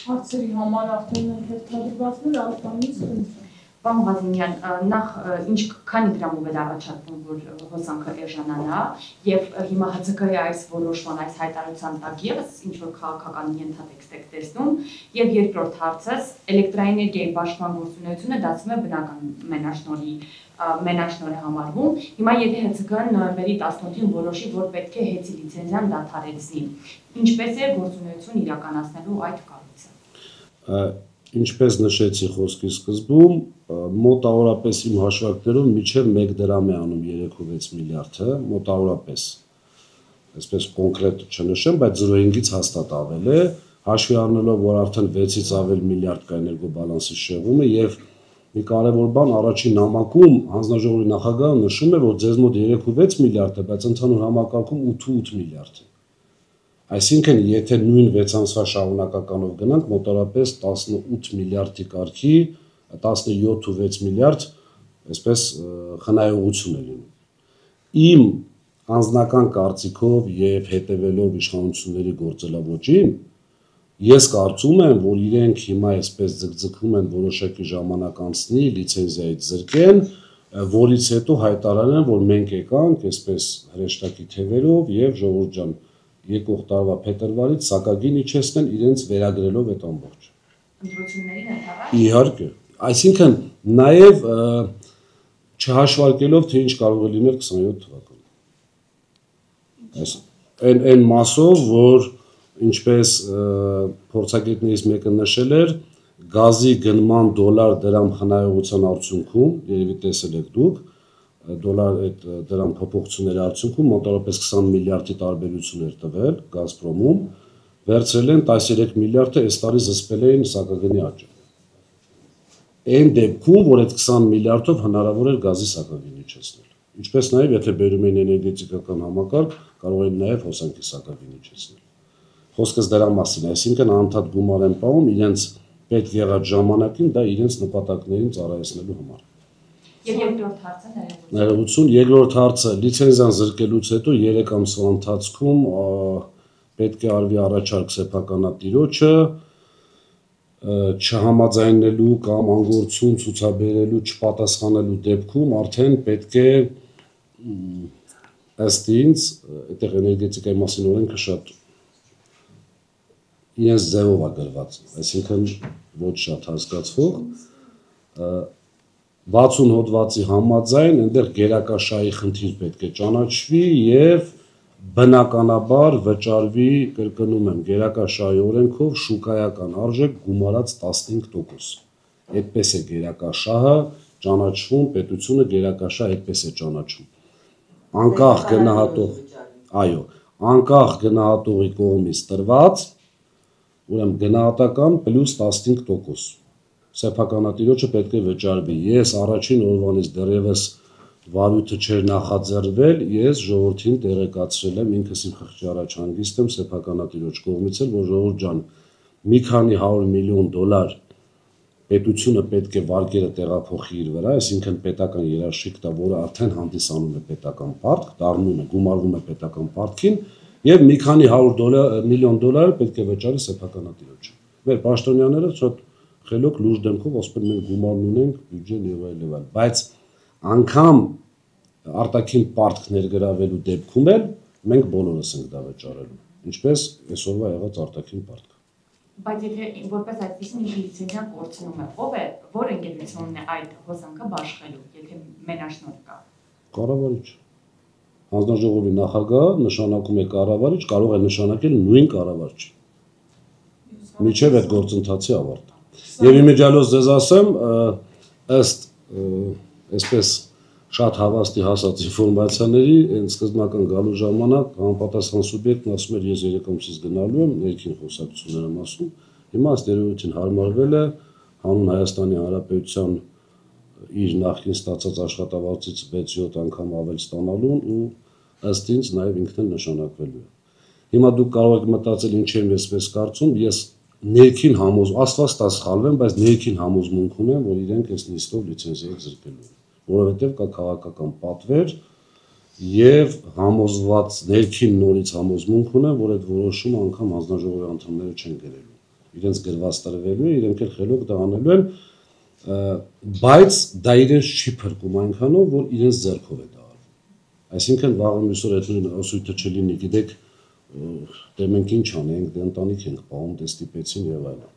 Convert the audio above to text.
Հարցերի համար արդեն հերթադրվածներ արտանից Պարոն Վազինյան, նախ քանի դրամով էր առաջարկվում, որ հոսանքը էժանանա եւ հիմա ՀՑԿ-ի այս որոշման, այս հայտարարության տակ եւս ինչ-որ քաղաքական ենթատեքստ եք տեսնում եւ երկրորդ հարցս էլեկտրաէներգիայի բաշխման գործունեությունը դարձում է բնական մենաշնորհ է համարվում։ Հիմա եթե ՀՑԿ-ն նոյեմբերի 18-ին որոշի, որ պետք է հեծի լիցենզիան դադարեցնի, ինչպես է գործունեություն իրականացնելու այդ կառույցը։ Ինչպես նշեցի խոսքի սկզբում, մոտավորապես իմ հաշվարկներով մինչև 1 դրամ է անում 3.6 միլիարդը, մոտավորապես, այսպես կոնկրետ չնշեմ, բայց 0.5-ից հաստատ ավել է, հաշվի առնելով, որ արդեն 6-ից ավել միլիարդ կա էներգոբալանսի շեղումը եւ մի կարևոր բան առաջին նամակում հանձնաժողովի նախագահը նշում է, որ ձեզ մոտ 3.6 միլիարդ է, բայց ընդհանուր համակարգում 8.8 միլիարդ է։ Այսինքն, եթե նույն 6 ամսվա շարունակականով գնանք, մոտավորապես 18 միլիարդի կարգի, 17.6 միլիարդ, այսպես խնայողություն է լինում։ Իմ անձնական կարծիքով եւ հետեւելով իշխանությունների գործելավոճին, ես կարծում եմ, որ իրենք հիմա այսպես ձգձգում են որոշակի ժամանակ անցնի, լիցենզիայից զրկեն, որից հետո հայտարարեն, որ մենք եկանք այսպես հրեշտակի թևերով եւ ժողովուրդ ջան եկող տարվա փետրվարից սակագին իջեցնեն իրենց վերագրելով այդ ամբողջը։ Ընտրություններին ընդհանրապես։ Իհարկե, այսինքն նաև չհաշվարկելով թե ինչ կարող է լինել 27 թվականին։ Այն մասով, որ ինչպես փորձագետներից մեկը նշել էր, գազի գնման $-դրամ խնայողության արդյունքում, երևի տեսել եք դուք, դոլար այդ դրամ փոփոխությունների արդյունքում մոտավորապես 20 միլիարդի տարբերություն էր տվել Գազպրոմում, վերցրել են 13 միլիարդը այս տարի զսպել էին սակագնի աճը։ Այն դեպքում, որ այդ 20 միլիարդով հնարավոր էր գազի սակագին իջեցնել։ Ինչպես նաև եթե բերում են էներգետիկական համակարգ, կարող են նաև հոսանքի սակագին իջեցնել։ Խոսքս դրա մասին է, այսինքն անդադ գումար են պահում իրենց պետք եղած ժամանակին դա իրենց նպատակներին ծառայեցնելու համար։ Եվ երկրորդ հարցը ներողություն, երկրորդ հարցը լիցենզիան զրկելուց հետո 3 ամսվա ընթացքում պետք է արվի առաջարկ սեփականատիրոջը չհամաձայնելու կամ անգործություն ցուցաբերելու, չպատասխանելու դեպքում արդեն պետք է ըստ ինձ, այդտեղ էներգետիկայի մասին օրենքը շատ իրենց ձևով է գրված, այսինքն ոչ շատ հասկացվող 60 հոդվածի համաձայն այնտեղ գերակաշահի խնդիր պետք է ճանաչվի եւ բնականաբար վճարվի, կրկնում եմ, գերակաշահի օրենքով շուկայական արժեք գումարած 15%։ Այդպես է գերակաշահը ճանաչվում, պետությունը գերակաշահ այդպես է ճանաչում։ Անկախ գնահատող, այո, անկախ գնահատողի կողմից տրված, ուրեմն գնահատական պլյուս 15%։ Սեփականատիրոջը պետք է վճարվի։ Ես առաջին օրվանից դեռևս վարույթը չէր նախաձեռնվել, ես ժողովրդին տեղեկացրել եմ, ինքս իմ խղճի առաջ հանգիստ եմ սեփականատիրոջ կողմից էլ, որ ժողովուրդ ջան, մի քանի $100 միլիոն պետությունը պետք է վարկերը տեղափոխի իր վրա, այսինքն պետական երաշխիք տա, որը արդեն հանդիսանում է պետական պարտք, դառնում է, գումարվում է պետական պարտքին, եւ մի քանի $100 միլիոն պետք է վճարի սեփականատիրոջը։ Մեր պաշտոնյաները շատ խելոք լուրջ դեմքով ասում են մենք գումարն ունենք, բյուջեն եւ այլ, բայց անգամ արտաքին պարտք ներգրավելու դեպքում էլ մենք բոլորս ենք դա վճարելու, ինչպես այսօրվա եղած արտաքին պարտք։ Բայց եթե որպես այդպիսին լիցենզիան կորցնում է, ով է, որ ընկերությունն է այդ հոսանքը բաշխելու, եթե մենաշնորհ կա։ Կառավարիչ։ Հանձնաժողովի նախագահը նշանակում է կառավարիչ, կարող է նշանակել նույն կառավարիչ։ Մինչև այդ գործընթացի ավարտը։ Եվ իմիջիալոց ձեզ ասեմ, ըստ այսպես շատ հավաստի հասած ինֆորմացիաների, այն սկզբնական գալու ժամանակ համապատասխան սուբյեկտն ասում էր ես 3 ամսից գնալու եմ, ներքին խոսակցություններ եմ ասում, հիմա ըստ երևույթին հարմարվել է հանուն Հայաստանի Հանրապետության իր նախկին ստացած աշխատավարձից 6-7 անգամ ավել ստանալուն ու ըստ ինձ նաև ինքն էլ նշանակվելու է։ Հիմա դուք կարող եք մտածել ինչ եմ այսպես կարծում, ես ներքին համոզում, աստված տա սխալվեմ, բայց ներքին համոզմունք ունեմ, որ իրենք այս նիստով լիցենզիա զրկելու են, որովհետև կա քաղաքական պատվեր եւ համոզված ներքին նորից համոզմունք ունեմ, որ այդ որոշումը անգամ հանձնաժողովի անդամները չեն գրելու։ իրենց գրված տրվելու է, իրենք էլ խելոք դա անելու են, բայց դա իրենց չի փրկում այնքանով, որ իրենց ձեռքով է դա արվում։ Այսինքն վաղը մյուսօր այդ osույթը չլինի, գիտեք, դե մենք ինչ անենք, դե ընտանիք ենք պահում, դե ստիպեցին եւ այլն։